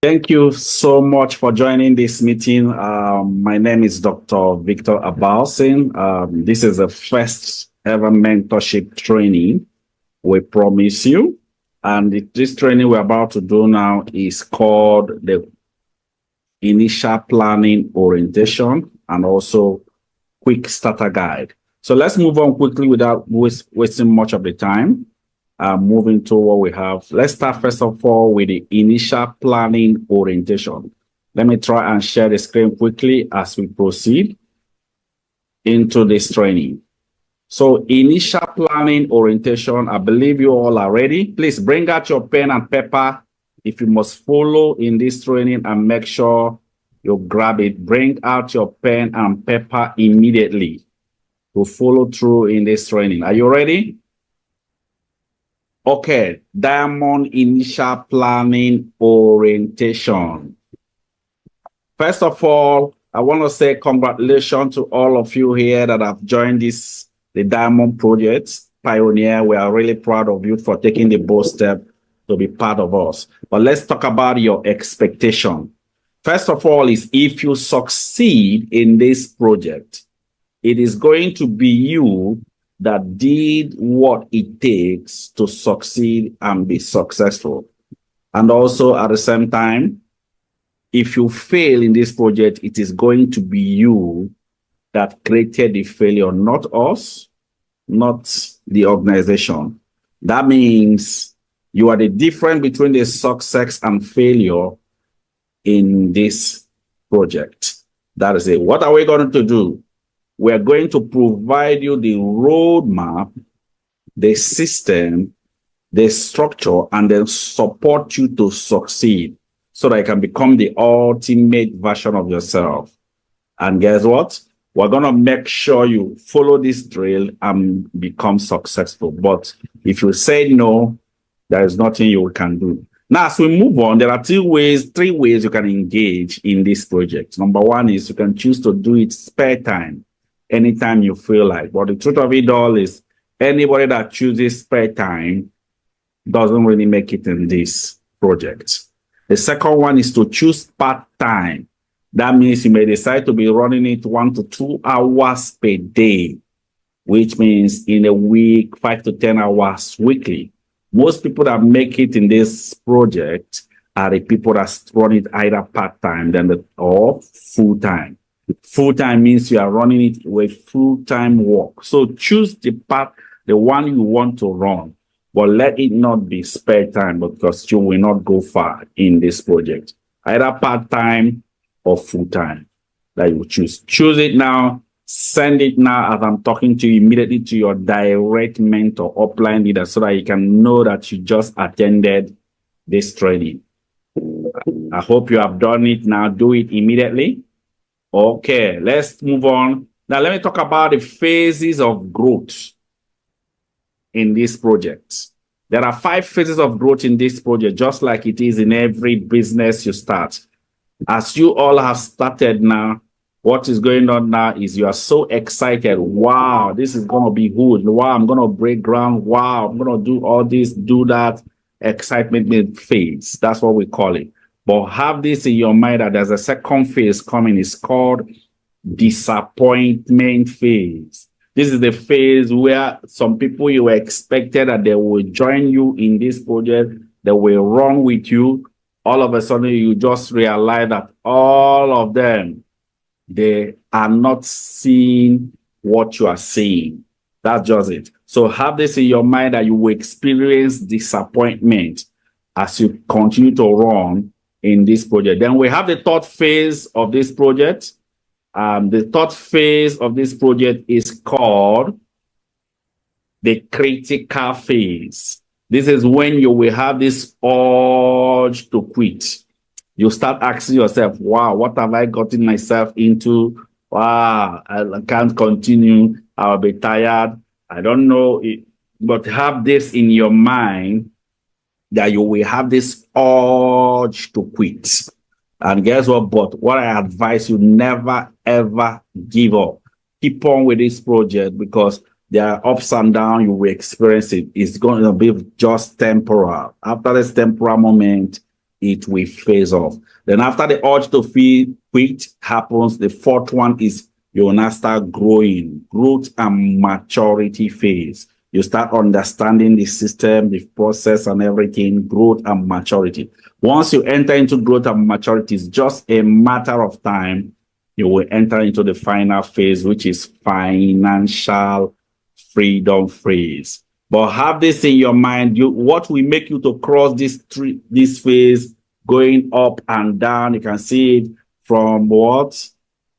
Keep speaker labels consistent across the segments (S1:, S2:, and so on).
S1: Thank you so much for joining this meeting. My name is Dr. Victor Albertson. This is the first ever mentorship training we promise you. And this training we're about to do now is called the Initial Planning Orientation and also Quick Starter Guide. So let's move on quickly without wasting much of the time. Moving to what we have. Let's start first of all with the initial planning orientation. Let me try and share the screen quickly as we proceed into this training. So initial planning orientation, I believe you all are ready. Please bring out your pen and paper if you must follow in this training, and make sure you grab it. Bring out your pen and paper immediately to follow through in this training. Are you ready? Okay, Diamond Initial Planning Orientation. First of all, I want to say congratulations to all of you here that have joined the Diamond Project Pioneer. We are really proud of you for taking the bold step to be part of us. But let's talk about your expectation. First of all, is if you succeed in this project, it is going to be you that did what it takes to succeed and be successful. And also at the same time, if you fail in this project, it is going to be you that created the failure, not us, not the organization. That means you are the difference between the success and failure in this project. That is it. What are we going to do? We're going to provide you the roadmap, the system, the structure, and then support you to succeed so that you can become the ultimate version of yourself. And guess what? We're going to make sure you follow this drill and become successful. But if you say no, there is nothing you can do. Now, as we move on, there are three ways you can engage in this project. Number one is you can choose to do it spare time, anytime you feel like. But the truth of it all is anybody that chooses spare time doesn't really make it in this project. The second one is to choose part-time. That means you may decide to be running it 1 to 2 hours per day, which means in a week, 5 to 10 hours weekly. Most people that make it in this project are the people that run it either part-time or full-time. Full-time means you are running it with full-time work. So choose the one you want to run, but let it not be spare time, because you will not go far in this project. Either part-time or full-time that you choose. Choose it now. Send it now as I'm talking to you immediately to your direct mentor, upline leader, so that you can know that you just attended this training. I hope you have done it now. Do it immediately. Okay, let's move on. Now, let me talk about the phases of growth in this project. There are 5 phases of growth in this project, just like it is in every business you start. As you all have started now, what is going on now is you are so excited. Wow, this is going to be good. Wow, I'm going to break ground. Wow, I'm going to do all this, do that. Excitement phase. That's what we call it. But have this in your mind that there's a second phase coming. It's called disappointment phase. This is the phase where some people you expected that they will join you in this project, they will run with you. All of a sudden, you just realize that all of them, they are not seeing what you are seeing. That's just it. So have this in your mind that you will experience disappointment as you continue to run in this project. Then we have the third phase of this project. The third phase of this project is called the critical phase. This is when you will have this urge to quit. You start asking yourself, wow, what have I gotten myself into? Wow, I can't continue. I'll be tired. I don't know. But have this in your mind that you will have this urge to quit. And guess what? But what I advise you, never, ever give up. Keep on with this project, because there are ups and downs. You will experience it. It's going to be just temporal. After this temporal moment, it will phase off. Then after the urge to feel quit happens, the fourth one is you will now start growing, growth and maturity phase. You start understanding the system, the process and everything, growth and maturity. Once you enter into growth and maturity, it's just a matter of time. You will enter into the final phase, which is financial freedom phase. But have this in your mind, what will make you to cross this phase, going up and down. You can see it from what?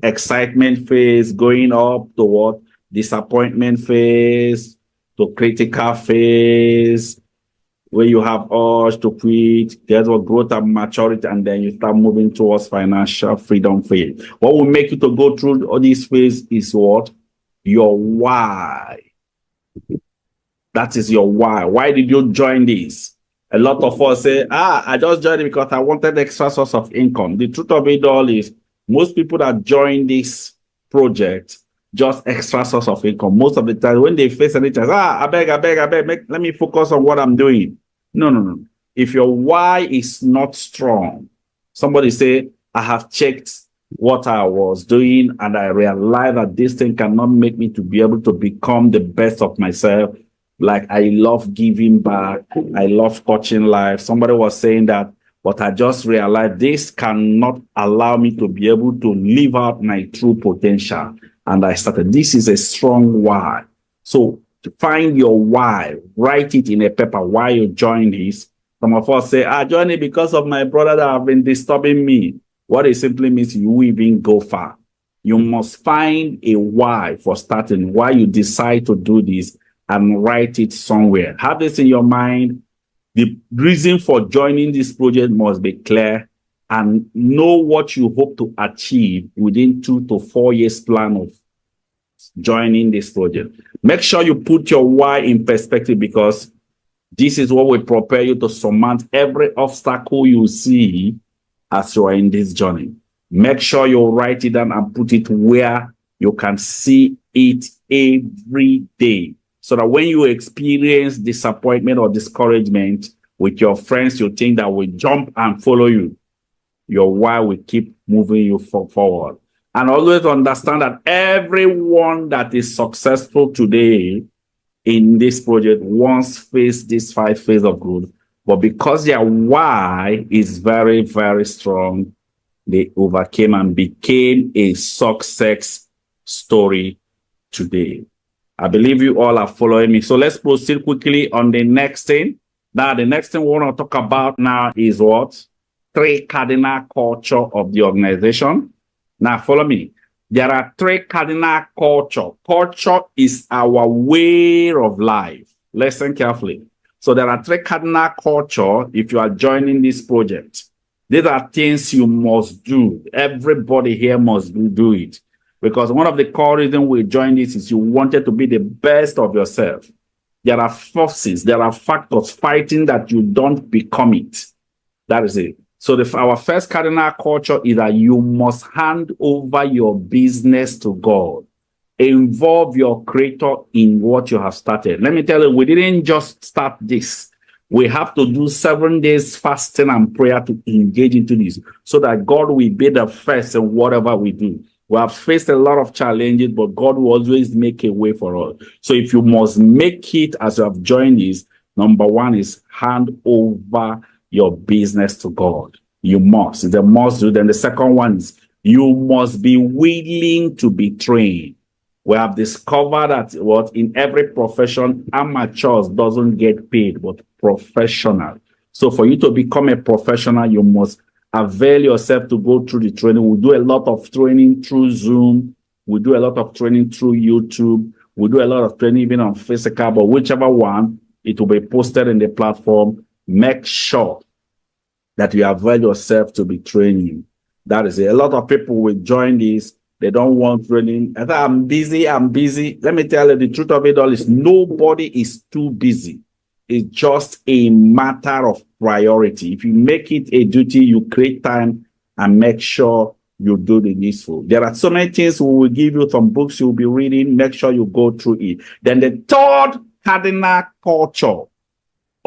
S1: Excitement phase, going up to what? Disappointment phase, to critical phase, where you have urge to quit, there's what growth and maturity, and then you start moving towards financial freedom phase. What will make you to go through all these phases is what? Your why. That is your why. Why did you join this? A lot of us say, I just joined it because I wanted extra source of income. The truth of it all is most people that join this project, just extra source of income. Most of the time when they face anything, I beg, let me focus on what I'm doing. No. If your why is not strong, somebody say, I have checked what I was doing and I realized that this thing cannot make me to be able to become the best of myself. Like I love giving back. I love touching life. Somebody was saying that, but I just realized this cannot allow me to be able to live out my true potential. And I started, this is a strong why. So to find your why, write it in a paper why you join this. Some of us say, I joined it because of my brother that have been disturbing me. What it simply means, you will even go far. You must find a why for starting, why you decide to do this, and write it somewhere. Have this in your mind. The reason for joining this project must be clear, and know what you hope to achieve within 2 to 4 years plan of joining this project. Make sure you put your why in perspective, because this is what will prepare you to surmount every obstacle you see as you are in this journey. Make sure you write it down and put it where you can see it every day, so that when you experience disappointment or discouragement with your friends, you think that will jump and follow you. Your why will keep moving you forward. And always understand that everyone that is successful today in this project once faced this 5 phases of growth, but because their why is very, very strong, they overcame and became a success story today. I believe you all are following me. So let's proceed quickly on the next thing. Now, the next thing we want to talk about now is what? 3 cardinal culture of the organization. Now, follow me. There are 3 cardinal culture. Culture is our way of life. Listen carefully. So there are 3 cardinal culture if you are joining this project. These are things you must do. Everybody here must do it. Because one of the core reasons we joined this is you wanted to be the best of yourself. There are forces, there are factors fighting that you don't become it. That is it. So our first cardinal culture is that you must hand over your business to God. Involve your creator in what you have started. Let me tell you, we didn't just start this. We have to do 7 days fasting and prayer to engage into this, so that God will be the first in whatever we do. We have faced a lot of challenges, but God will always make a way for us. So if you must make it as you have joined this, number 1 is hand over your business to God. You must. It's a must do. Then the second one is you must be willing to be trained. We have discovered that what in every profession, amateurs doesn't get paid, but professional. So for you to become a professional, you must avail yourself to go through the training. We do a lot of training through Zoom. We do a lot of training through YouTube. We do a lot of training even on physical, but whichever one, it will be posted in the platform. Make sure that you avail yourself to be training. That is it. A lot of people will join this. They don't want training. I say, I'm busy. Let me tell you, the truth of it all is nobody is too busy. It's just a matter of priority. If you make it a duty, you create time and make sure you do the needful. There are so many things. We will give you some books you'll be reading. Make sure you go through it. Then the third cardinal culture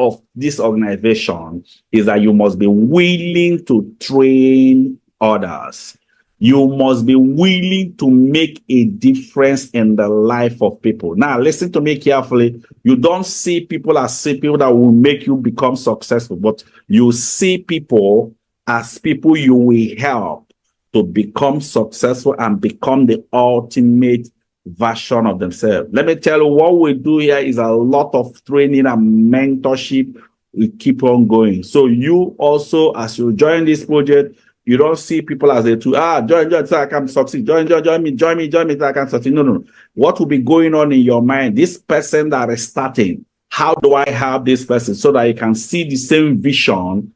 S1: of this organization is that you must be willing to train others. You must be willing to make a difference in the life of people. Now, listen to me carefully. You don't see people as people that will make you become successful, but you see people as people you will help to become successful and become the ultimate version of themselves. Let me tell you, what we do here is a lot of training and mentorship. We keep on going. So you also, as you join this project, you don't see people as a tool. Join so I can succeed. Join me so I can succeed. No. What will be going on in your mind? This person that is starting, how do I help this person so that you can see the same vision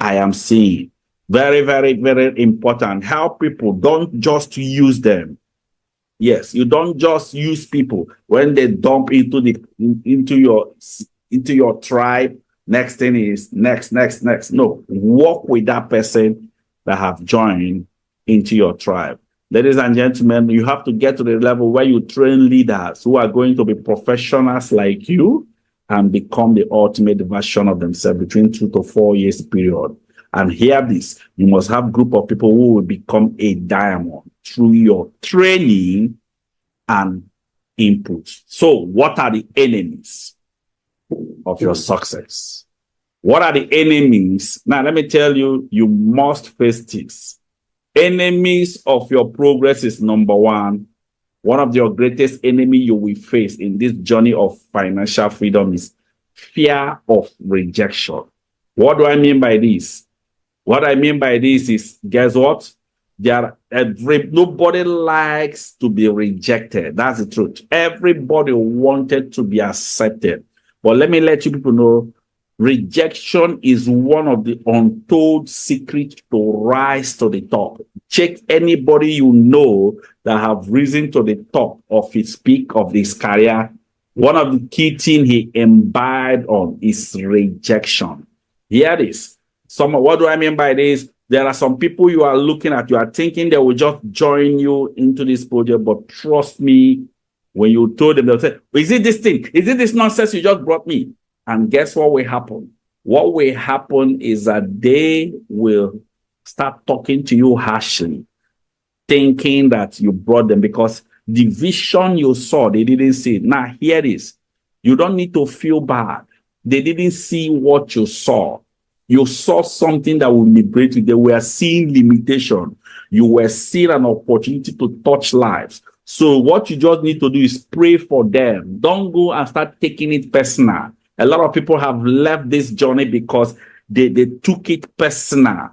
S1: I am seeing? Very, very, very important. Help people. Don't just use them. Yes, you don't just use people when they dump into your tribe. Next thing is next. No, work with that person that have joined into your tribe. Ladies and gentlemen, you have to get to the level where you train leaders who are going to be professionals like you and become the ultimate version of themselves between 2 to 4 years period. And hear this, you must have a group of people who will become a diamond through your training and input. So what are the enemies of your success? What are the enemies? Now, let me tell you, you must face this. Enemies of your progress is number one. One of your greatest enemy you will face in this journey of financial freedom is fear of rejection. What do I mean by this? What I mean by this is, guess what? Nobody likes to be rejected. That's the truth. Everybody wanted to be accepted. But let me let you people know, rejection is one of the untold secrets to rise to the top. Check anybody you know that have risen to the top of his peak of his career. One of the key things he imbibed on is rejection. Here it is. What do I mean by this? There are some people you are looking at, you are thinking they will just join you into this project, but trust me, when you told them, they'll say, is it this thing? Is it this nonsense you just brought me? And guess what will happen? What will happen is that they will start talking to you harshly, thinking that you brought them because the vision you saw, they didn't see it. Now, here it is. You don't need to feel bad. They didn't see what you saw. You saw something that will liberate you. They were seeing limitation. You were seeing an opportunity to touch lives. So what you just need to do is pray for them. Don't go and start taking it personal. A lot of people have left this journey because they took it personal.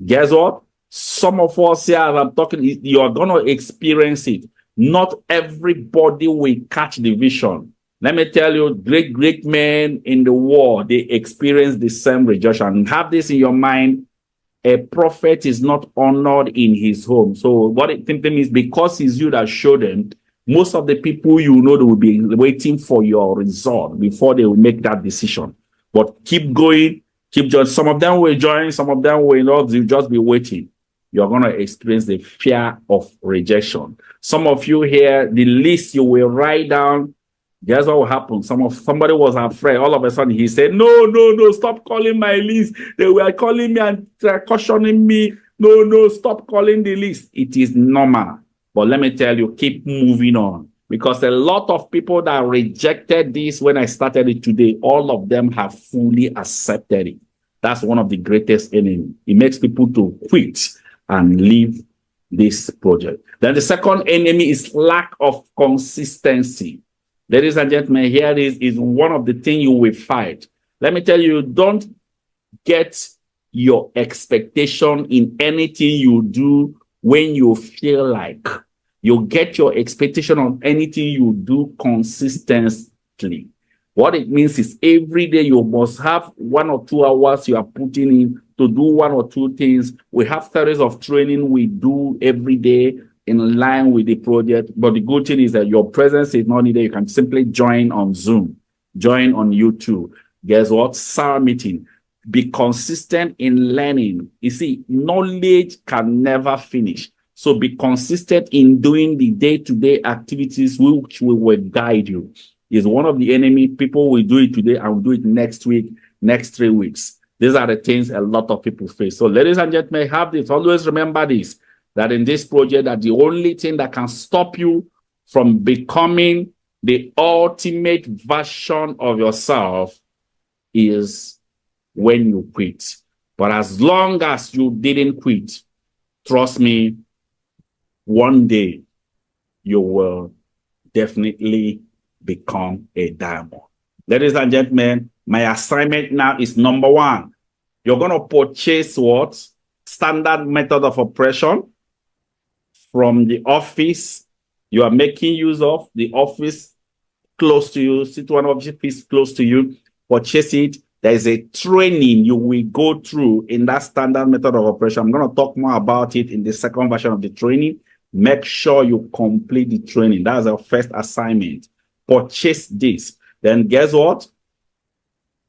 S1: Guess what? Some of us here, as I'm talking, you're going to experience it. Not everybody will catch the vision. Let me tell you, great men in the world, they experience the same rejection. Have this in your mind. A prophet is not honored in his home. So what it means, because it's you that showed them, most of the people you know, they will be waiting for your result before they will make that decision. But keep going, keep joining. Some of them will join, some of them will not. They'll just be waiting. You're going to experience the fear of rejection. Some of you here, the list you will write down, guess what will happen? Somebody was afraid. All of a sudden, he said, no, stop calling my list. They were calling me and cautioning me. No, stop calling the list. It is normal. But let me tell you, keep moving on. Because a lot of people that rejected this when I started it today, all of them have fully accepted it. That's one of the greatest enemies. It makes people to quit and leave this project. Then the second enemy is lack of consistency. Ladies and gentlemen, here is one of the things you will fight. Let me tell you, don't get your expectation in anything you do when you feel like. You get your expectation on anything you do consistently. What it means is every day you must have 1 or 2 hours you are putting in to do 1 or 2 things. We have series of training we do every day in line with the project. But the good thing is that your presence is not needed. You can simply join on Zoom, join on YouTube. Guess what? SAR meeting. Be consistent in learning. You see, knowledge can never finish. So be consistent in doing the day-to-day activities which will guide you. is one of the enemy. People will do it today and will do it next week, next 3 weeks. These are the things a lot of people face. So ladies and gentlemen, have this. Always remember this, that in this project, that the only thing that can stop you from becoming the ultimate version of yourself is when you quit. But as long as you didn't quit, trust me, one day you will definitely become a diamond. Ladies and gentlemen, my assignment now is number 1. You're going to purchase what? Standard method of operation from the office you are making use of, the office close to you, sit-one office close to you, purchase it. There is a training you will go through in that standard method of operation. I'm going to talk more about it in the second version of the training. Make sure you complete the training. That's our first assignment. Purchase this. Then guess what?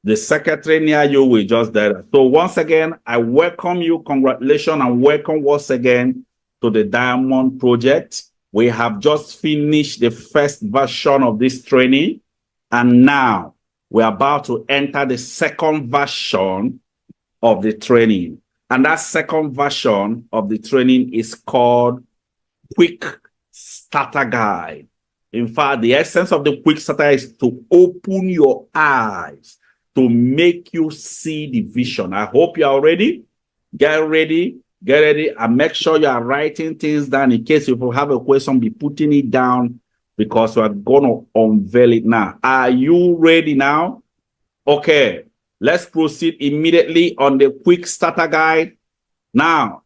S1: The secretary near you will just do that. So once again, I welcome you. Congratulations and welcome once again to the Diamond Project. We have just finished the first version of this training, and now we're about to enter the second version of the training. And that second version of the training is called Quick Starter Guide. In fact, the essence of the Quick Starter is to open your eyes, to make you see the vision. I hope you are ready. Get ready, and make sure you are writing things down. In case you have a question, be putting it down, because we are going to unveil it now. Are you ready now? Okay, let's proceed immediately on the Quick Starter Guide. Now,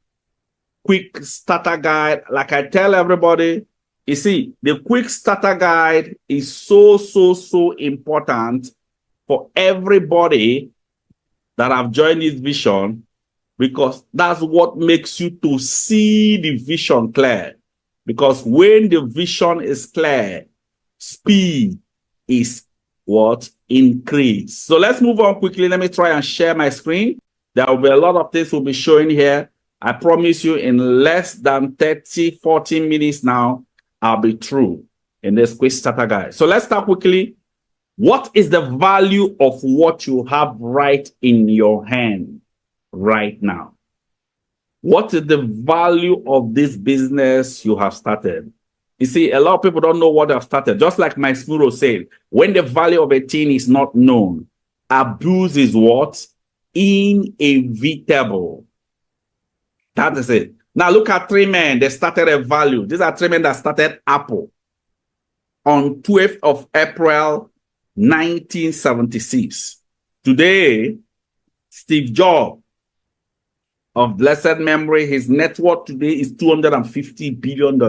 S1: Quick Starter Guide, like I tell everybody, you see, the Quick Starter Guide is so important for everybody that have joined this vision, because that's what makes you to see the vision clear. Because when the vision is clear, speed is what? Increase. So let's move on quickly. Let me try and share my screen. There will be a lot of things we'll be showing here. I promise you, in less than 30-40 minutes now, I'll be through in this Quick Starter Guide. So let's start quickly. What is the value of what you have right in your hand right now? What is the value of this business you have started? You see, a lot of people don't know what they've started. Just like my Smuro said, when the value of a thing is not known, abuse is what? Inevitable. That is it. Now look at 3 men. They started a value. These are 3 men that started Apple on 12th of April, 1976. Today, Steve Jobs, of blessed memory, his net worth today is $250 billion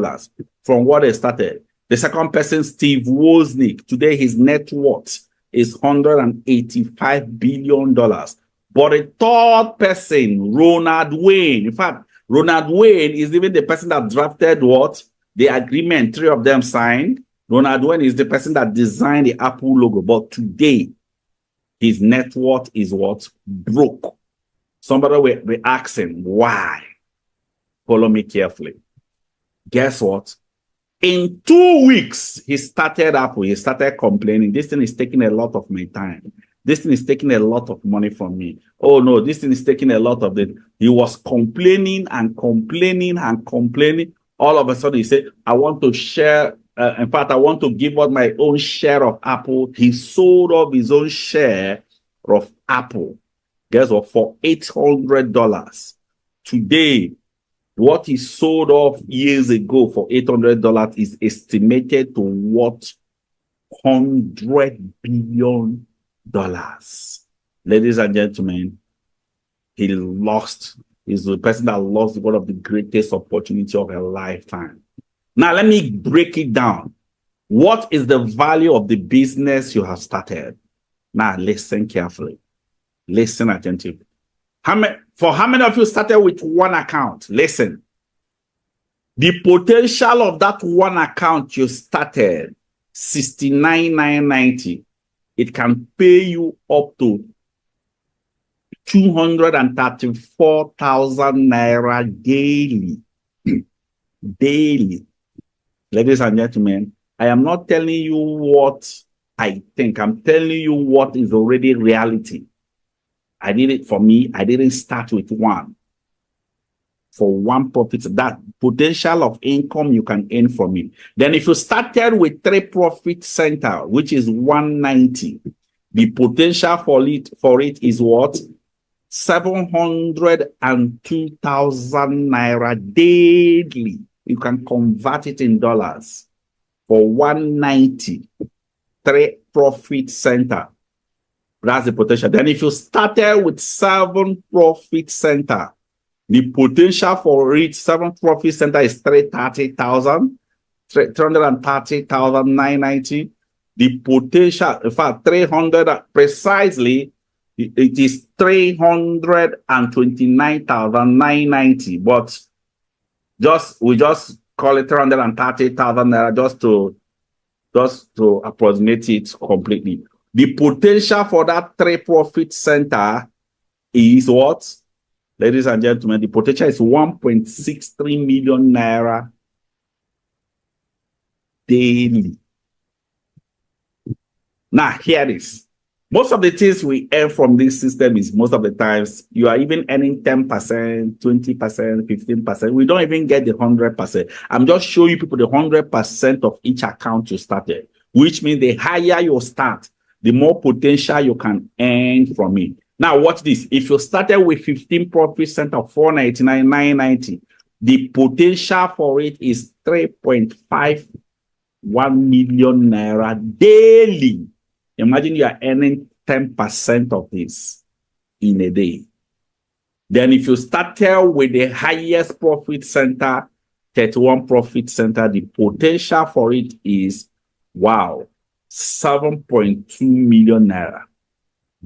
S1: from what he started. The second person, Steve Wozniak, today his net worth is $185 billion. But the third person, Ronald Wayne, in fact, Ronald Wayne is even the person that drafted what? The agreement 3 of them signed. Ronald Wayne is the person that designed the Apple logo. But today, his net worth is what? Broke. Somebody will be asking, why? Follow me carefully. Guess what? In 2 weeks, he started Apple. He started complaining. This thing is taking a lot of my time. This thing is taking a lot of money from me. Oh, no, this thing is taking a lot of it. He was complaining and complaining and complaining. All of a sudden, he said, I want to share. In fact, I want to give out my own share of Apple. He sold off his own share of Apple. Guess what? For $800. Today, what he sold off years ago for $800 is estimated to what? $100 billion. Ladies and gentlemen, he lost. He's the person that lost one of the greatest opportunities of a lifetime. Now, let me break it down. What is the value of the business you have started? Now, listen carefully. Listen attentively. For how many of you started with one account? Listen. The potential of that one account you started, $69,990, it can pay you up to 234,000 naira daily. Daily. Ladies and gentlemen, I am not telling you what I think. I'm telling you what is already reality. I did it for me. I didn't start with one. For one profit, that potential of income you can earn from it. Then if you started with 3 profit center, which is 190, the potential for it is what? 702,000 naira daily. You can convert it in dollars for 190, 3 profit center. That's the potential. Then if you started with 7 profit center, the potential for each 7 profit center is 330,990. The potential, in fact, 300 precisely, it is 329,990. But we just call it 330,000 naira just to approximate it completely. The potential for that 3 profit center is what? Ladies and gentlemen, the potential is 1.63 million naira daily. Now, here it is. Most of the things we earn from this system is most of the times you are even earning 10%, 20%, 15%. We don't even get the 100%. I'm just showing you people the 100% of each account you started, which means the higher you start, the more potential you can earn from it. Now, watch this. If you started with 15 profit center of 499,990, the potential for it is 3.51 million naira daily. Imagine you are earning 10% of this in a day. Then if you started with the highest profit center, 31 profit center, the potential for it is, wow, 7.2 million naira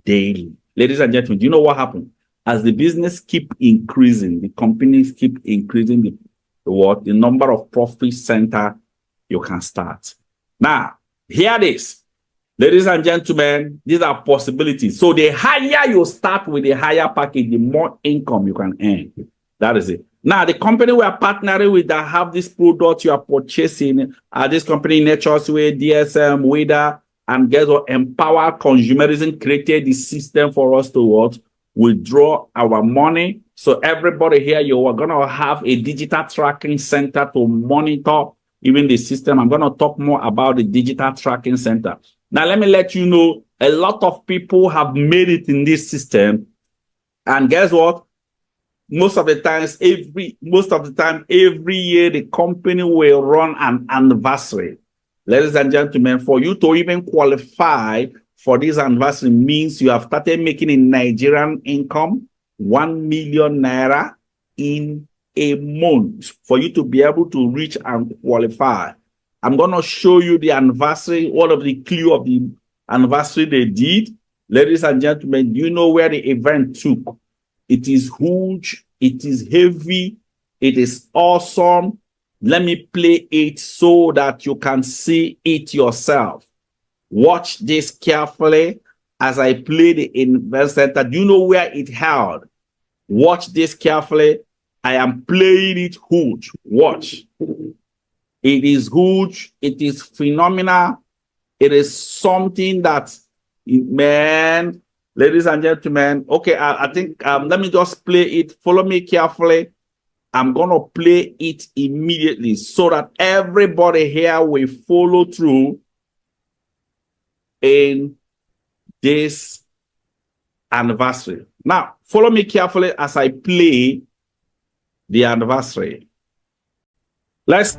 S1: daily. Ladies and gentlemen, do you know what happened? As the business keep increasing, the companies keep increasing the number of profit center you can start. Now, here it is. Ladies and gentlemen, these are possibilities. So the higher you start with the higher package, the more income you can earn. That is it. Now, the company we are partnering with that have this product you are purchasing, this company, Nature's Way, DSM, WIDA, and guess what? Empower Consumerism created the system for us to what? Withdraw our money. So everybody here, you are going to have a digital tracking center to monitor even the system. I'm going to talk more about the digital tracking center. Now, let me let you know, a lot of people have made it in this system. And guess what? Most of the time, every year, the company will run an anniversary. Ladies and gentlemen, for you to even qualify for this anniversary means you have started making a Nigerian income, 1 million naira in a month for you to be able to reach and qualify. I'm going to show you the anniversary, all of the clue of the anniversary they did. Ladies and gentlemen, do you know where the event took? It is huge. It is heavy. It is awesome. Let me play it so that you can see it yourself. Watch this carefully as I play the event center. Do you know where it held? Watch this carefully. I am playing it huge. Watch. It is huge. It is phenomenal. It is something that, man, ladies and gentlemen. Okay, I think let me just play it. Follow me carefully. I'm going to play it immediately so that everybody here will follow through in this anniversary. Now, follow me carefully as I play the anniversary. Let's...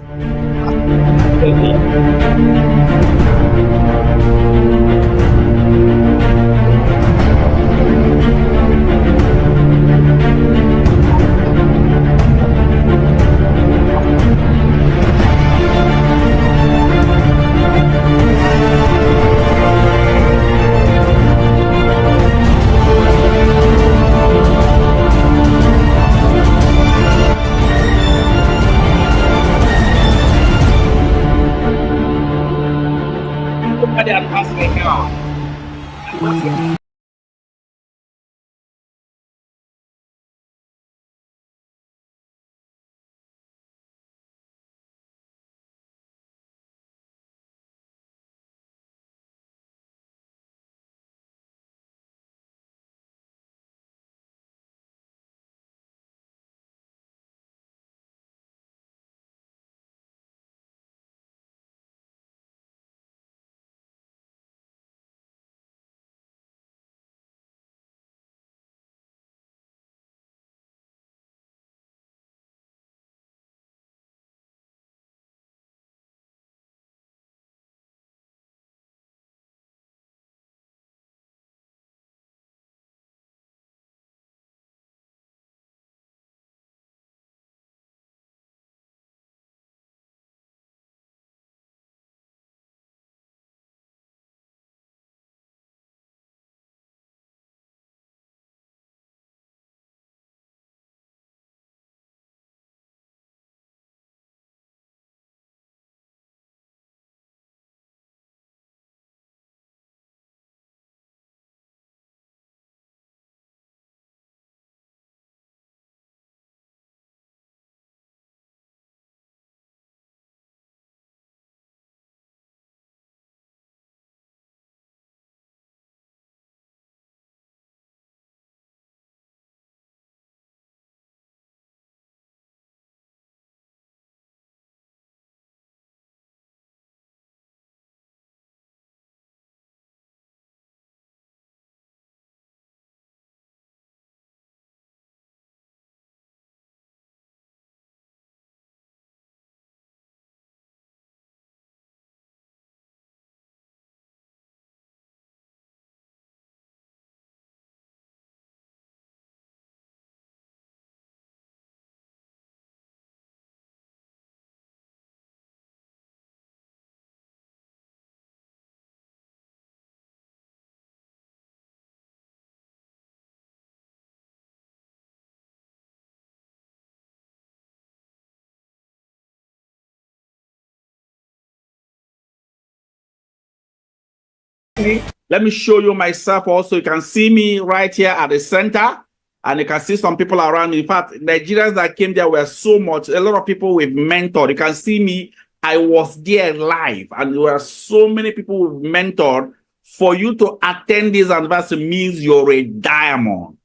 S1: Let me show you myself also. You can see me right here at the center, and you can see some people around me. In fact, Nigerians that came there were so much. A lot of people with mentored. You can see me. I was there live, and there were so many people with mentored. For you to attend this anniversary means you're a diamond.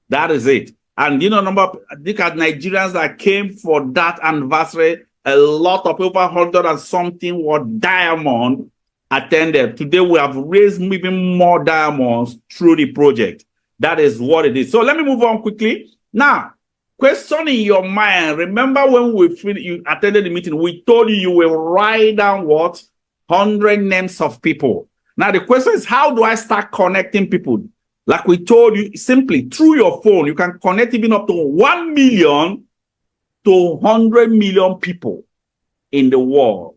S1: That is it. And you know, look at Nigerians that came for that anniversary. A lot of over 100 and something were diamond attended. Today we have raised even more diamonds through the project. That is what it is. So let me move on quickly. Now, question in your mind. Remember when you attended the meeting, we told you will write down what? 100 names of people. Now the question is, how do I start connecting people? Like we told you, simply through your phone, you can connect even up to 1 million to 100 million people in the world.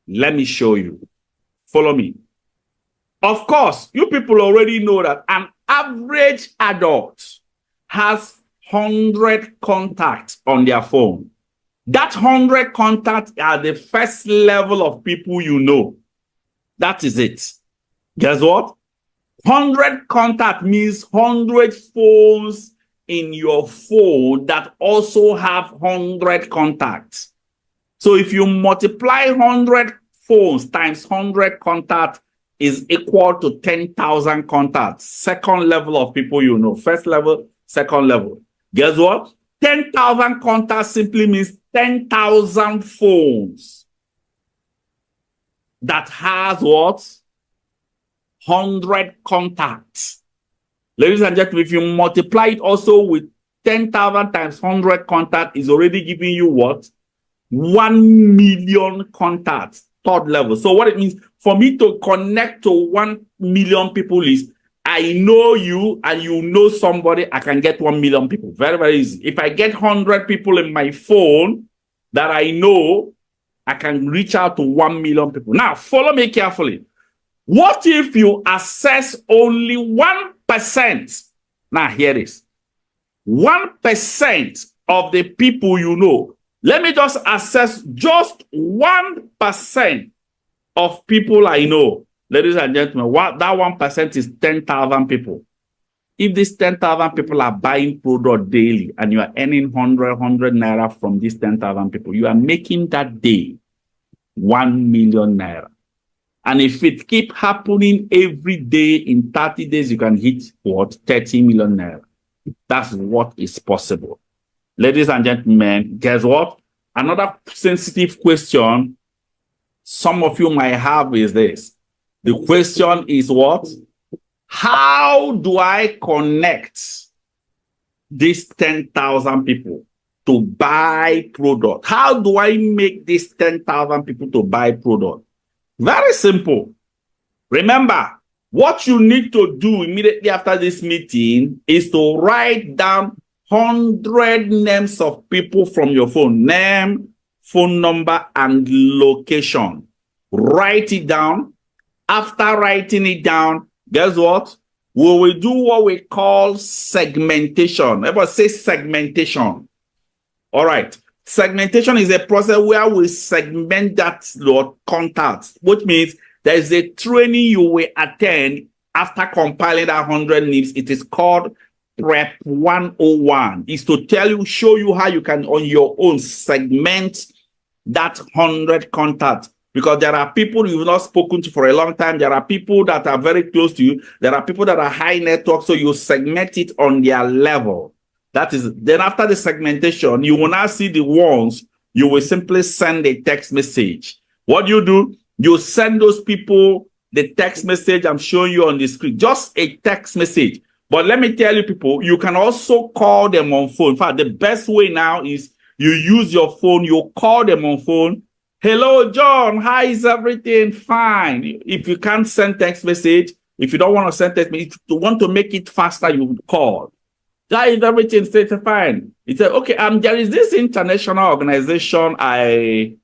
S1: Let me show you. Follow me. Of course, you people already know that an average adult has 100 contacts on their phone. That 100 contacts are the first level of people you know. That is it. Guess what? 100 contact means 100 phones in your phone that also have 100 contacts. So if you multiply 100 phones times 100 contacts is equal to 10,000 contacts. Second level of people you know. First level, second level. Guess what? 10,000 contacts simply means 10,000 phones that has what? 100 contacts. Ladies and gentlemen, if you multiply it also with 10,000 times 100 contacts, is already giving you what? 1 million contacts, third level. So what it means, for me to connect to 1 million people is, I know you and you know somebody, I can get 1 million people. Very, very easy. If I get 100 people in my phone that I know, I can reach out to 1 million people. Now, follow me carefully. What if you access only 1%? Now, hear this. 1% of the people you know. Let me just access just 1% of people I know. Ladies and gentlemen, that 1% is 10,000 people. If these 10,000 people are buying product daily and you are earning 100 naira from these 10,000 people, you are making that day 1 million naira. And if it keep happening every day in 30 days, you can hit what? 30 million naira. That's what is possible. Ladies and gentlemen, guess what? Another sensitive question some of you might have is this. The question is what? How do I connect these 10,000 people to buy product? How do I make these 10,000 people to buy product? Very simple. Remember, what you need to do immediately after this meeting is to write down 100 names of people from your phone. Name, phone number, and location. Write it down. After writing it down, guess what? We will do what we call segmentation. Everybody say segmentation. All right. Segmentation is a process where we segment that contacts, which means there is a training you will attend after compiling that 100 names. It is called Prep 101. It's to tell you, show you how you can on your own segment that 100 contacts. Because there are people you've not spoken to for a long time. There are people that are very close to you. There are people that are high network. So you segment it on their level. That is, then after the segmentation, you will now see the ones you will simply send a text message. What do? You send those people the text message I'm showing you on the screen. Just a text message. But let me tell you, people, you can also call them on phone. In fact, the best way now is you use your phone. You call them on phone. Hello, John. How is everything? Fine. If you can't send text message, if you don't want to send text message, if you want to make it faster, you call. How is everything? Fine. He said, okay, there is this international organization I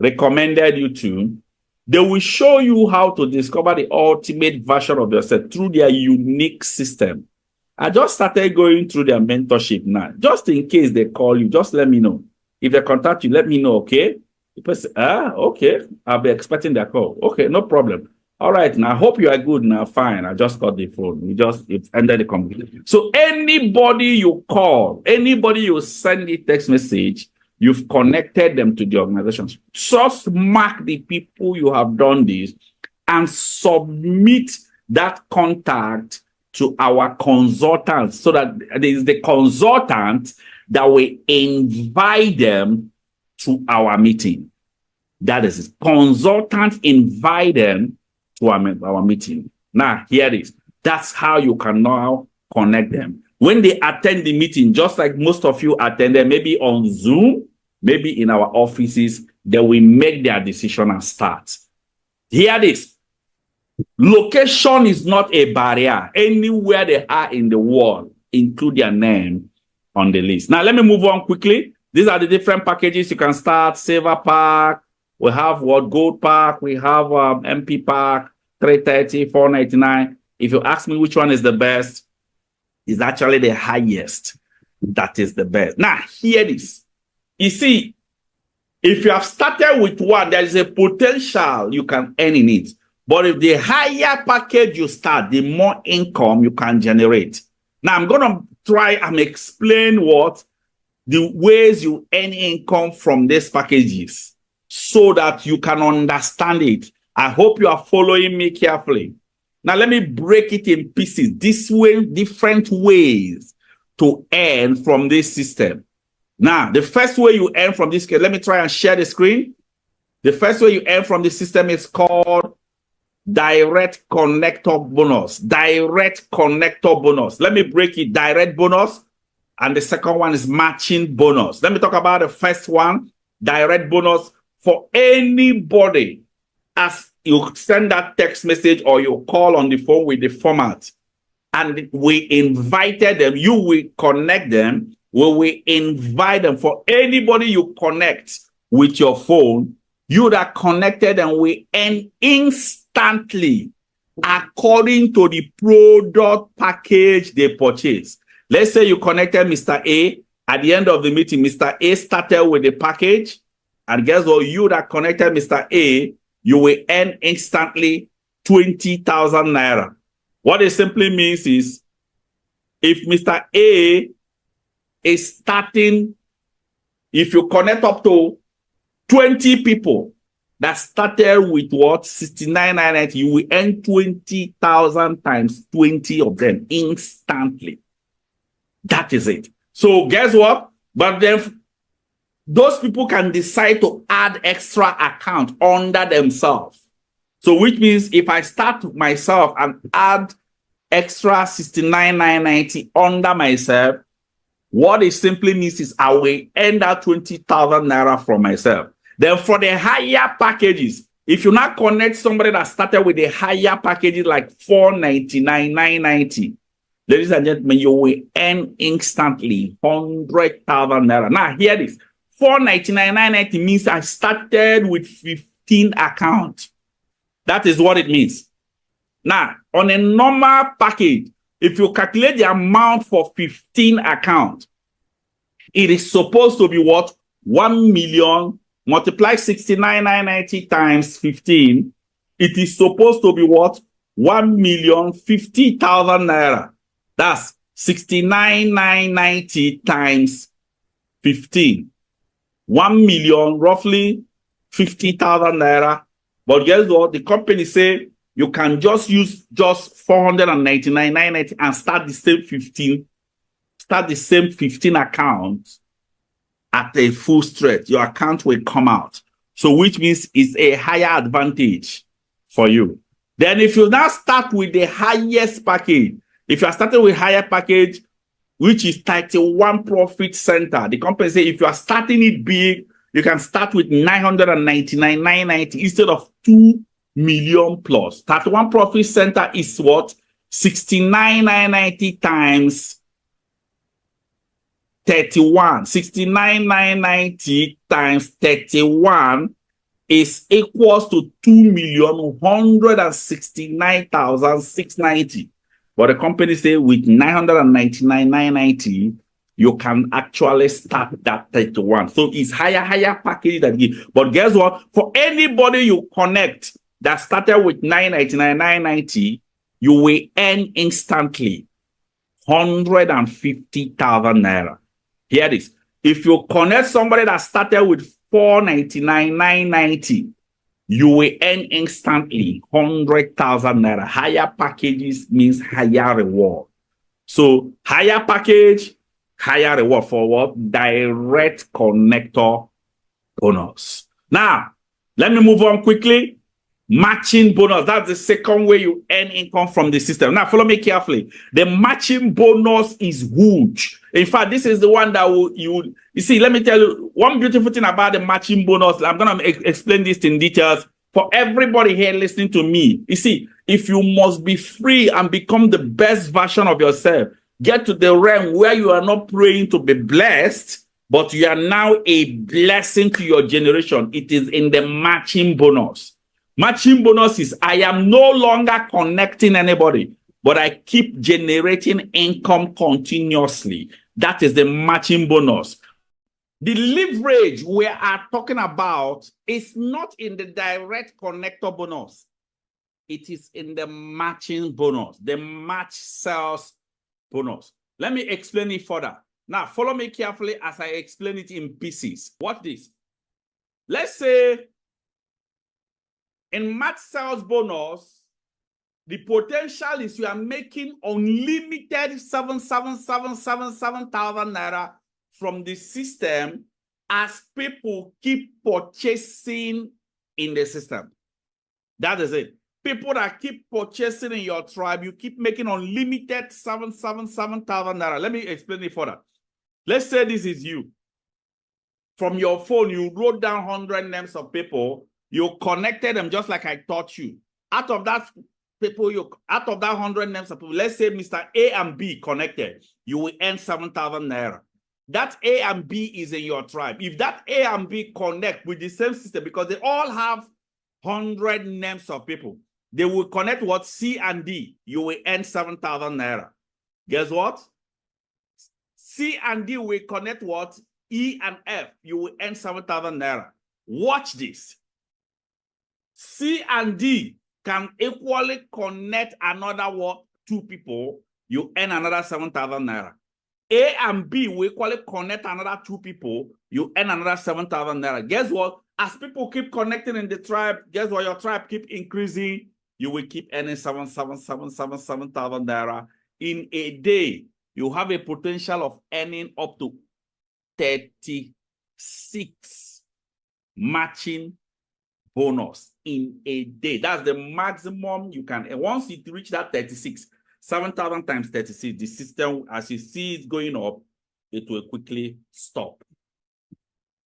S1: recommended you to. They will show you how to discover the ultimate version of yourself through their unique system. I just started going through their mentorship now. Just in case they call you, just let me know. If they contact you, let me know, okay? The person, okay, I'll be expecting their call. Okay, no problem. All right, now I hope you are good now. Fine. I just got the phone. It ended the computer. So anybody you call, anybody you send a text message, you've connected them to the organization. Just mark the people you have done this and submit that contact to our consultants so that it is the consultant that will invite them to our meeting. That is it. Consultant invite them to our meeting. Now, here it is. That's how you can now connect them. When they attend the meeting, just like most of you attended, maybe on Zoom, maybe in our offices, they will make their decision and start. Here it is. Location is not a barrier. Anywhere they are in the world, include their name on the list. Now, let me move on quickly. These are the different packages you can start. Saver Pack. We have what Gold Pack. We have MP Pack, 330, 499. If you ask me which one is the best, it's actually the highest. That is the best. Now, hear this. You see, if you have started with one, there is a potential you can earn in it. But if the higher package you start, the more income you can generate. Now, I'm going to try and explain what the ways you earn income from these packages so that you can understand it. I hope you are following me carefully. Now, let me break it in pieces. This way, different ways to earn from this system. Now, the first way you earn from this, let me try and share the screen. The first way you earn from this system is called direct connector bonus. Direct connector bonus. Let me break it. Direct bonus. And the second one is matching bonus. Let me talk about the first one. Direct bonus for anybody. As you send that text message or you call on the phone with the format. And we invited them. You will connect them. We will invite them. For anybody you connect with your phone, you that connected and we earn instantly according to the product package they purchased. Let's say you connected Mr. A. At the end of the meeting, Mr. A started with the package. And guess what? You that connected Mr. A, you will earn instantly 20,000 naira. What it simply means is if Mr. A is starting, if you connect up to 20 people that started with what? 69,990, you will earn 20,000 times 20 of them instantly. That is it. So guess what? But then those people can decide to add extra account under themselves. So which means if I start myself and add extra 69,990 under myself, what it simply means is I will earn that 20,000 naira from myself. Then for the higher packages, if you now connect somebody that started with the higher packages like 499,990, ladies and gentlemen, you will earn instantly 100,000 naira. Now, hear this. 499,990 means I started with 15 accounts. That is what it means. Now, on a normal package, if you calculate the amount for 15 accounts, it is supposed to be what? 1 million multiply 69,990 times 15. It is supposed to be what? 1,050,000 naira. That's 69,990 times 15. 1 million, roughly 50,000 naira. But guess what? The company say you can just use just 499,990 and start the same 15. Start the same 15 accounts at a full stretch. Your account will come out. So which means it's a higher advantage for you. Then if you now start with the highest package, if you are starting with higher package, which is 31 profit center, the company say if you are starting it big, you can start with 999,990 instead of 2 million plus. 31 profit center is what? 69,990 times 31. 69,990 times 31 is equals to 2,169,690. But the company say with 999,990, you can actually start that 31. So it's higher package that give. But guess what? For anybody you connect, that started with 999, 990, you will earn instantly 150,000 naira. Hear this. If you connect somebody that started with 499, 990, you will earn instantly 100,000 naira. Higher packages means higher reward. So higher package, higher reward for what? Direct connector bonus. Now, let me move on quickly. Matching bonus. That's the second way you earn income from the system. Now, follow me carefully. The matching bonus is huge. In fact, this is the one that you see, let me tell you one beautiful thing about the matching bonus. I'm going to explain this in details for everybody here listening to me. You see, if you must be free and become the best version of yourself, get to the realm where you are not praying to be blessed, but you are now a blessing to your generation. It is in the matching bonus. Matching bonus is I am no longer connecting anybody, but I keep generating income continuously. That is the matching bonus. The leverage we are talking about is not in the direct connector bonus. It is in the matching bonus, the match sales bonus. Let me explain it further. Now, follow me carefully as I explain it in pieces. Watch this. Let's say in match sales bonus, the potential is you are making unlimited 7,777,000 naira from the system as people keep purchasing in the system. That is it. People that keep purchasing in your tribe, you keep making unlimited 777,000 naira. Let me explain it further. Let's say this is you. From your phone, you wrote down 100 names of people. You connected them just like I taught you. Out of that people, out of that 100 names of people, let's say Mr. A and B connected, you will earn 7,000 naira. That A and B is in your tribe. If that A and B connect with the same system, because they all have 100 names of people, they will connect what? C and D. You will earn 7,000 naira. Guess what? C and D will connect what? E and F. You will earn 7,000 naira. Watch this. C and D can equally connect another what? Two people. You earn another 7,000 naira. A and B will equally connect another two people. You earn another 7,000 naira. Guess what? As people keep connecting in the tribe, guess what? Your tribe keep increasing. You will keep earning 7,000 naira. In a day, you have a potential of earning up to 36 matching bonus in a day. That's the maximum you can. And once you reach that 36, 7,000 times 36, the system, as you see it going up, it will quickly stop.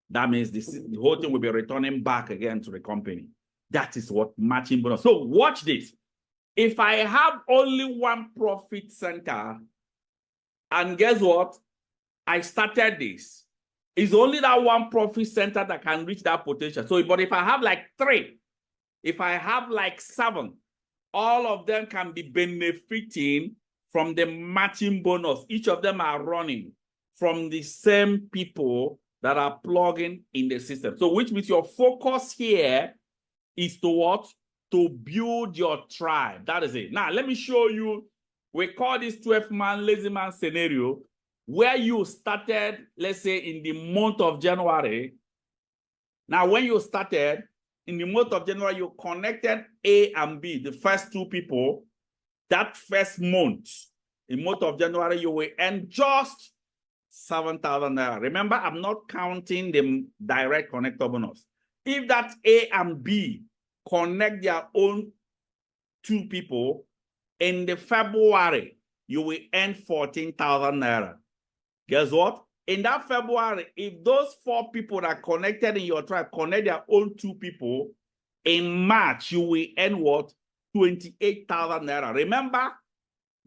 S1: That means the whole thing will be returning back again to the company. That is what matching bonus. So watch this. If I have only one profit center, and guess what? I started this. It's only that one profit center that can reach that potential. So, but if I have like 3, if I have like 7, all of them can be benefiting from the matching bonus. Each of them are running from the same people that are plugging in the system. So, which means your focus here is to what? To build your tribe. That is it. Now, let me show you. We call this 12-man lazy man scenario, where you started, let's say, in the month of January. Now, when you started, in the month of January, you connected A and B, the first two people. That first month, in month of January, you will earn just 7,000 naira. Remember, I'm not counting the direct connector bonus. If that A and B connect their own 2 people, in the February, you will earn 14,000 naira. Guess what? In that February, if those 4 people that are connected in your tribe connect their own 2 people, in March, you will earn what? 28,000 naira. Remember,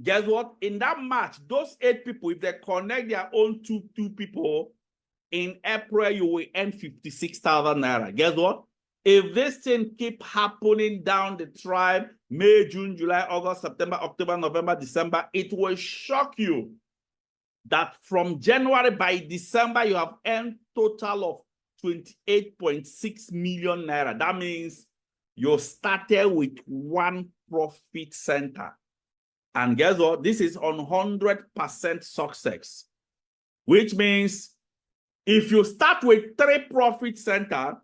S1: guess what? In that March, those 8 people, if they connect their own two people, in April, you will earn 56,000 naira. Guess what? If this thing keep happening down the tribe, May, June, July, August, September, October, November, December, it will shock you that from January by December, you have earned total of 28.6 million naira. That means You started with one profit center. And guess what? This is on 100% success, which means if you start with 3 profit center,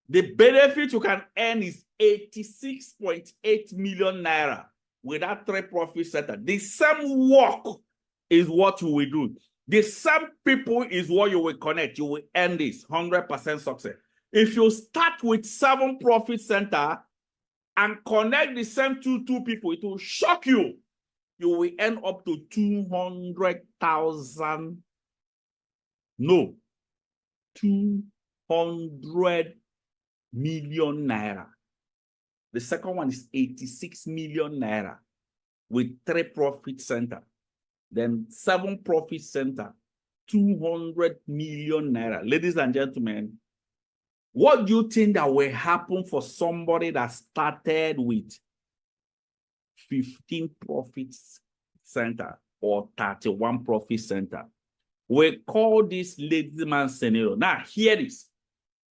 S1: the benefit you can earn is 86.8 million naira with that 3 profit center. The same work is what you will do. The same people is what you will connect. You will earn this 100% success. If you start with 7 profit center and connect the same two people, it will shock you. You will earn up to 200,000. No, 200 million naira. The second one is 86 million naira with 3 profit center. Then 7 profit center, 200 million naira. Ladies and gentlemen, what do you think that will happen for somebody that started with 15 profit center or 31 profit center? We call this lazy man scenario. Now, hear this.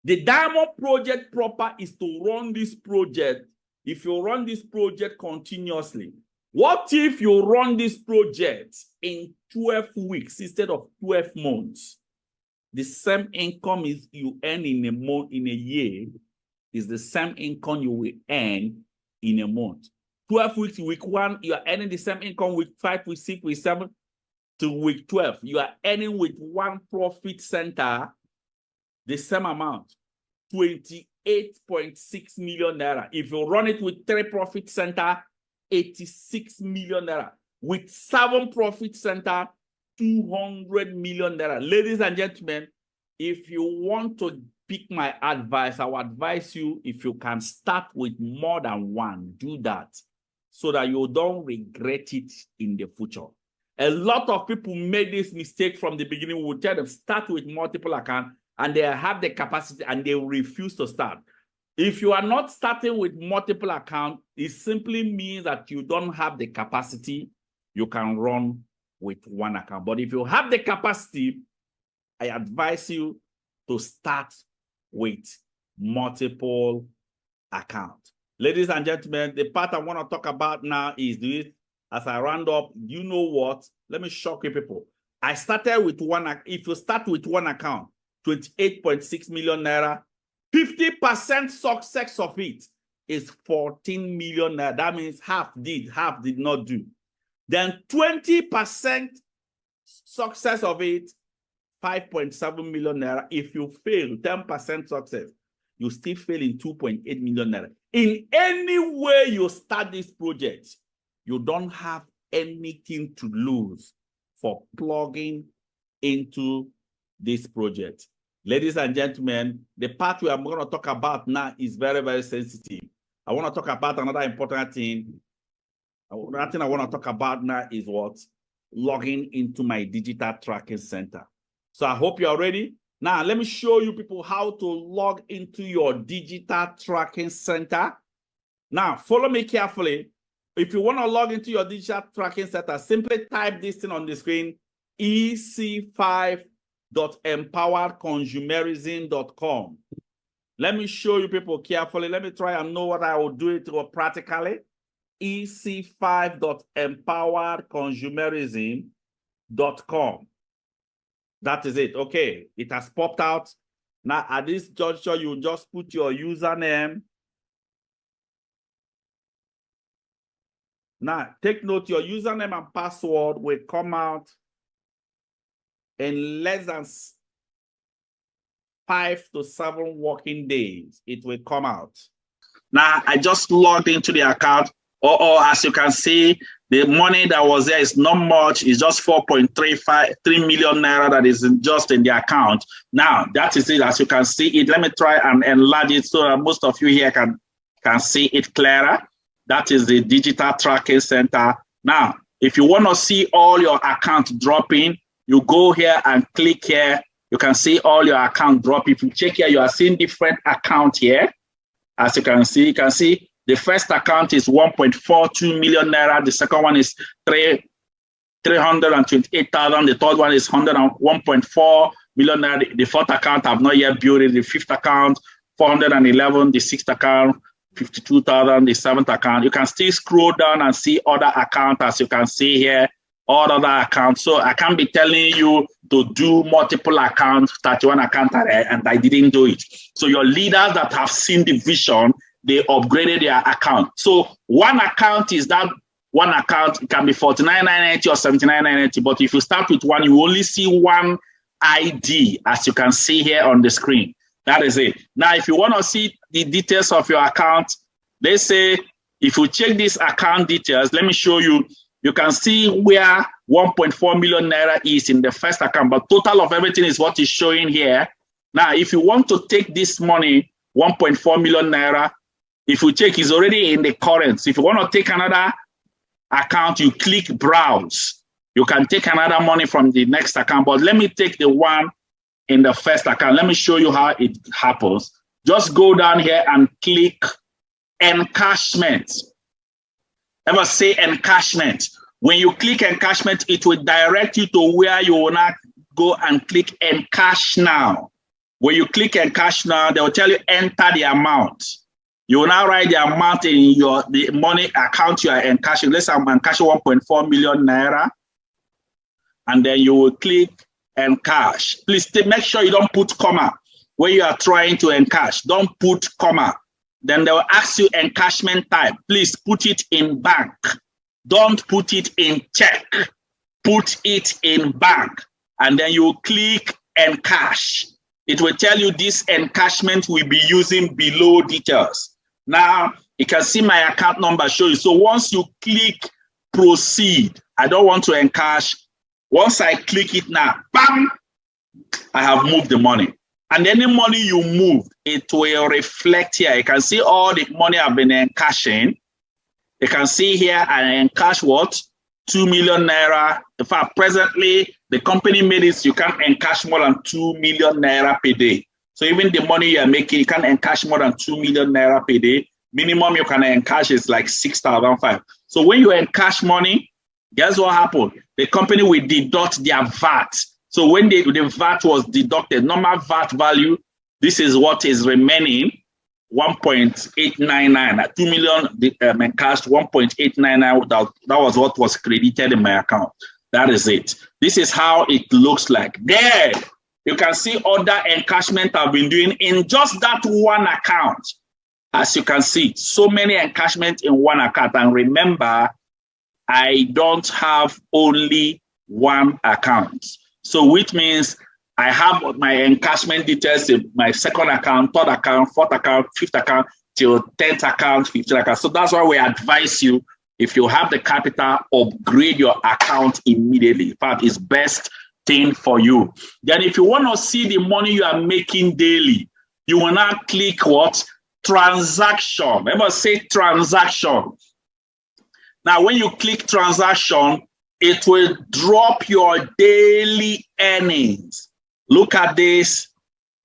S1: The diamond project proper is to run this project. If you run this project continuously, what if you run this project in 12 weeks instead of 12 months? The same income is you earn in a month, in a year, is the same income you will earn in a month. 12 weeks, week 1, you are earning the same income. Week 5, week 6, week 7 to week 12. You are earning with 1 profit center the same amount, 28.6 million naira. If you run it with 3 profit center, 86 million naira. With 7 profit center, 200 million naira. Ladies and gentlemen, if you want to pick my advice, I would advise you, if you can start with more than 1, do that so that you don't regret it in the future. A lot of people made this mistake from the beginning. We will tell them start with multiple accounts and they have the capacity and they refuse to start. If you are not starting with multiple accounts, it simply means that you don't have the capacity. You can run with 1 account. But if you have the capacity, I advise you to start with multiple accounts. Ladies and gentlemen, the part I want to talk about now is this. As I round up, you know what? Let me shock you people. I started with 1. If you start with 1 account, 28.6 million naira, 50% success of it is 14 million naira. That means half did not do. Then 20% success of it, 5.7 million naira. If you fail 10% success, you still fail in 2.8 million naira. In any way you start this project, you don't have anything to lose for plugging into this project. Ladies and gentlemen, the part we are going to talk about now is very, very sensitive. I want to talk about another important thing. Another thing I want to talk about now is what? Logging into my digital tracking center. So I hope you are ready. Now, let me show you people how to log into your digital tracking center. Now, follow me carefully. If you want to log into your digital tracking center, simply type this thing on the screen, ec5.empoweredconsumerism.com. Let me show you people carefully. Let me try and know what I will do it practically. ec5.empoweredconsumerism.com. That is it. Okay, it has popped out. Now, at this juncture, you just put your username. Now, take note, your username and password will come out in less than 5 to 7 working days. It will come out. Now, I just logged into the account. Or as you can see, the money that was there is not much. It's just 4.3 million naira that is just in the account. Now, that is it. As you can see it, let me try and enlarge it so that most of you here can see it clearer. That is the digital tracking center. Now, if you want to see all your accounts dropping, you go here and click here. You can see all your accounts drop. If you check here, you are seeing different accounts here. As you can see the first account is 1.42 million naira. The second one is 328,000. The third one is 101.4 million naira. The fourth account I've not yet built it. The fifth account, 411, the 6th account, 52,000, the 7th account. You can still scroll down and see other accounts, as you can see here, all other accounts. So I can't be telling you to do multiple accounts, 31 accounts, and I didn't do it. So your leaders that have seen the vision, they upgraded their account. So one account is that one account. It can be 49,990 or 79,990. But if you start with one, you only see one ID, as you can see here on the screen. That is it. Now, if you want to see the details of your account, let's say if you check this account details, let me show you. You can see where 1.4 million naira is in the first account, but total of everything is what is showing here. Now, if you want to take this money, 1.4 million naira, if you check, it's already in the current. So if you want to take another account, you click browse. You can take another money from the next account, but let me take the one in the first account. Let me show you how it happens. Just go down here and click encashment. Ever say encashment? When you click encashment, it will direct you to where you will not go and click encash now. When you click encash now, they will tell you enter the amount. You will now write the amount in the money account you are encashing. Let's say I'm encashing 1.4 million naira. And then you will click encash. Please make sure you don't put comma when you are trying to encash. Don't put comma. Then they will ask you encashment type. Please put it in bank. Don't put it in check. Put it in bank. And then you click encash. It will tell you this encashment will be using below details. Now, you can see my account number show you. So once you click proceed, I don't want to encash. Once I click it now, bam, I have moved the money. And any money you move, it will reflect here. You can see all the money I've been encashing. You can see here I encash what? 2 million naira. In fact, presently, the company made it, you can't encash more than 2 million naira per day. So even the money you are making, you can't encash more than 2 million naira per day. Minimum you can encash is like 6,500. So when you encash money, guess what happened? The company will deduct their VAT. So when the VAT was deducted, normal VAT value, this is what is remaining, 1.899. 2 million encashed, 1.899. That was what was credited in my account. That is it. This is how it looks like. There, you can see other encashment I've been doing in just that one account. As you can see, so many encashment in one account. And remember, I don't have only one account. So which means I have my encashment details in my second account, third account, fourth account, fifth account, till 10th account, 15th account. So that's why we advise you, if you have the capital, upgrade your account immediately. In fact, it's best thing for you. Then if you want to see the money you are making daily, you will now click what? Transaction. Remember, say transaction. Now, when you click transaction, it will drop your daily earnings. Look at this.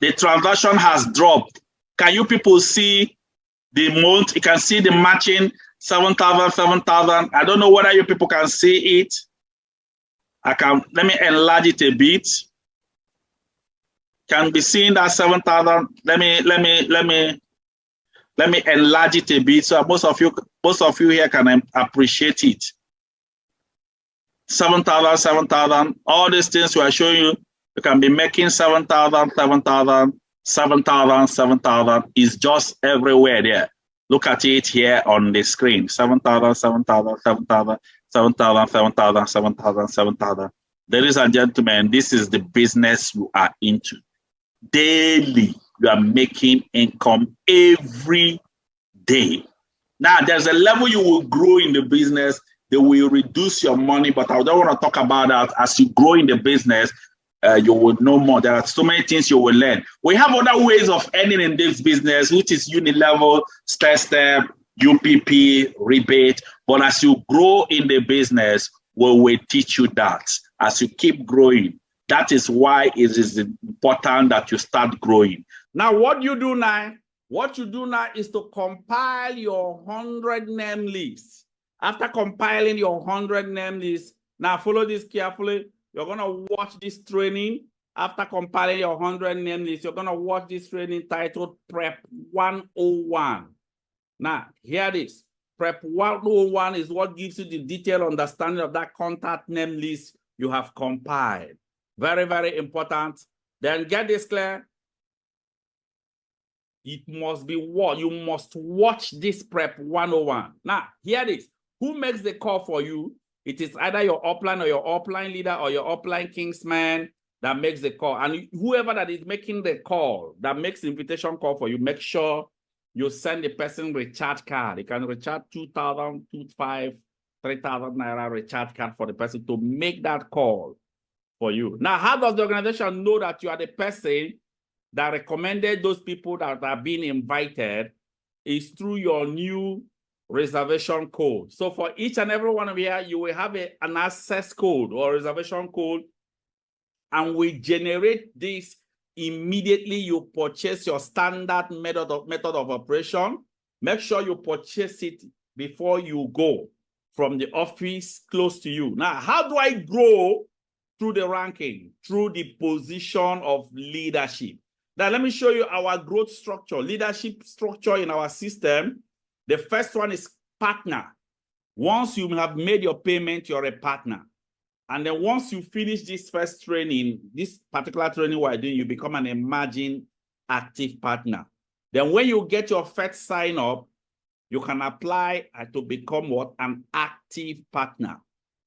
S1: The transaction has dropped. Can you people see the month? You can see the matching 7,000, 7,000. I don't know whether you people can see it. Let me enlarge it a bit. Can be seen that 7,000. Let me enlarge it a bit so most of you here can appreciate it. 7,000, 7,000. All these things we are showing you, you can be making 7,000, 7,000, 7,000, 7,000. Is just everywhere there. Look at it here on the screen. 7,000, 7,000, 7,000, 7,000, 7,000, 7,000, 7,000. Ladies and gentlemen, this is the business you are into. Daily, you are making income every day. Now, there's a level you will grow in the business. They will reduce your money, but I don't want to talk about that. As you grow in the business, you will know more. There are so many things you will learn. We have other ways of earning in this business, which is unilevel, step, UPP, rebate. But as you grow in the business, we will teach you that. As you keep growing, that is why it is important that you start growing. Now, what you do now? What you do now is to compile your 100 name list. After compiling your 100 name list, now follow this carefully. You're going to watch this training. After compiling your 100 name list, you're going to watch this training titled Prep 101. Now, here it is. Prep 101 is what gives you the detailed understanding of that contact name list you have compiled. Very, very important. Then get this clear. It must be what? You must watch this Prep 101. Now, here it is. Who makes the call for you? It is either your upline or your upline leader or your upline kingsman that makes the call. And whoever that is making the call, that makes the invitation call for you, make sure you send the person recharge card. You can recharge 2,000, 2,500, 3,000 naira recharge card for the person to make that call for you. Now, how does the organization know that you are the person that recommended those people that are being invited? Is through your new reservation code. So for each and every one of you, you will have an access code or reservation code, and we generate this immediately you purchase your standard method of operation. Make sure you purchase it before you go from the office close to you. Now, how do I grow through the ranking? Through the position of leadership. Now, let me show you our growth structure, leadership structure in our system. The first one is partner. Once you have made your payment, you're a partner. And then once you finish this first training, this particular training we're doing, you become an emerging active partner. Then when you get your first sign up, you can apply to become what? An active partner.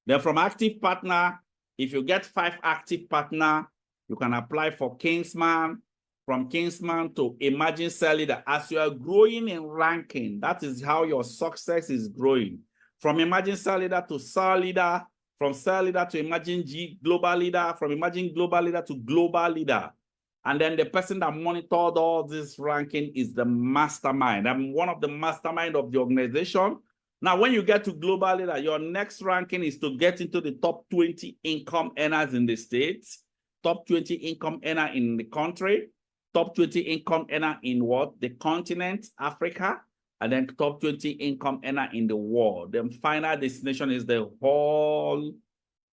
S1: Then from active partner, if you get 5 active partner, you can apply for Kingsman. From Kingsman to emerging cell leader. As you are growing in ranking, that is how your success is growing. From emerging cell leader to cell leader, from cell leader to emerging global leader, from emerging global leader to global leader. And then the person that monitored all this ranking is the mastermind. I'm one of the mastermind of the organization. Now, when you get to global leader, your next ranking is to get into the top 20 income earners in the States, top 20 income earner in the country, top 20 income earner in what? The continent, Africa, and then top 20 income earner in the world. The final destination is the Hall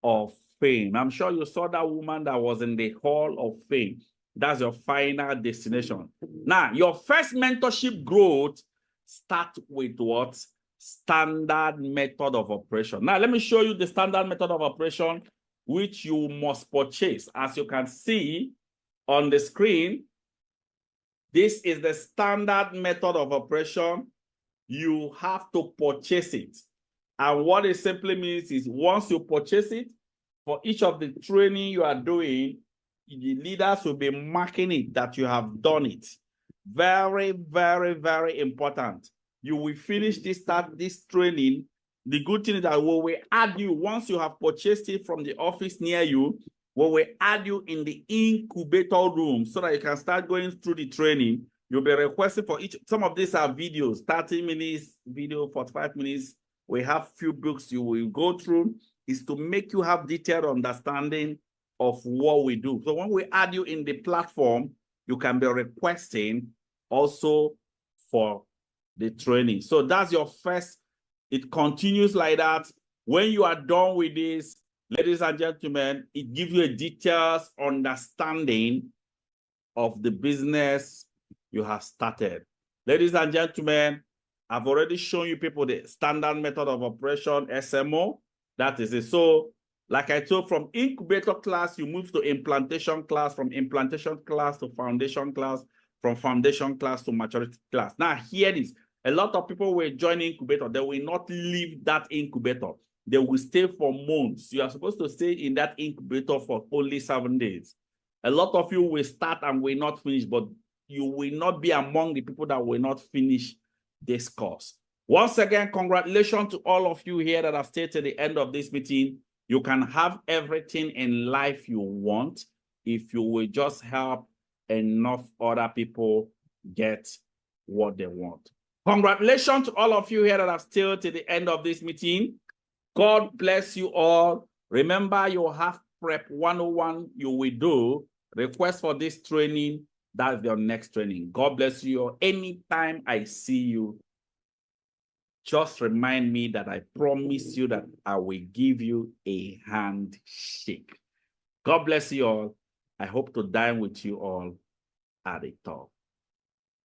S1: of Fame. I'm sure you saw that woman that was in the Hall of Fame. That's your final destination. Now, your first mentorship growth starts with what? Standard method of operation. Now, let me show you the standard method of operation, which you must purchase. As you can see on the screen, this is the standard method of operation. You have to purchase it. And what it simply means is once you purchase it, for each of the training you are doing, the leaders will be marking it that you have done it. Very, very, very important. You will finish this training. The good thing is that we will add you, once you have purchased it from the office near you, we will add you in the incubator room so that you can start going through the training. You'll be requesting for each. Some of these are videos, 30 minutes video, 45 minutes. We have few books you will go through. Is to make you have detailed understanding of what we do. So when we add you in the platform, you can be requesting also for the training. So that's your first. It continues like that. When you are done with this, ladies and gentlemen, it gives you a detailed understanding of the business you have started. Ladies and gentlemen, I've already shown you people the standard method of operation, SMO. That is it. So, like I told, from incubator class, you move to implantation class, from implantation class to foundation class, from foundation class to maturity class. Now, here it is. A lot of people will join incubator. They will not leave that incubator. They will stay for months. You are supposed to stay in that incubator for only 7 days. A lot of you will start and will not finish, but you will not be among the people that will not finish this course. Once again, congratulations to all of you here that have stayed to the end of this meeting. You can have everything in life you want if you will just help enough other people get what they want. Congratulations to all of you here that have stayed to the end of this meeting. God bless you all. Remember, you have Prep 101 you will do. Request for this training. That's your next training. God bless you. Anytime I see you, just remind me that I promise you that I will give you a handshake. God bless you all. I hope to dine with you all at the top.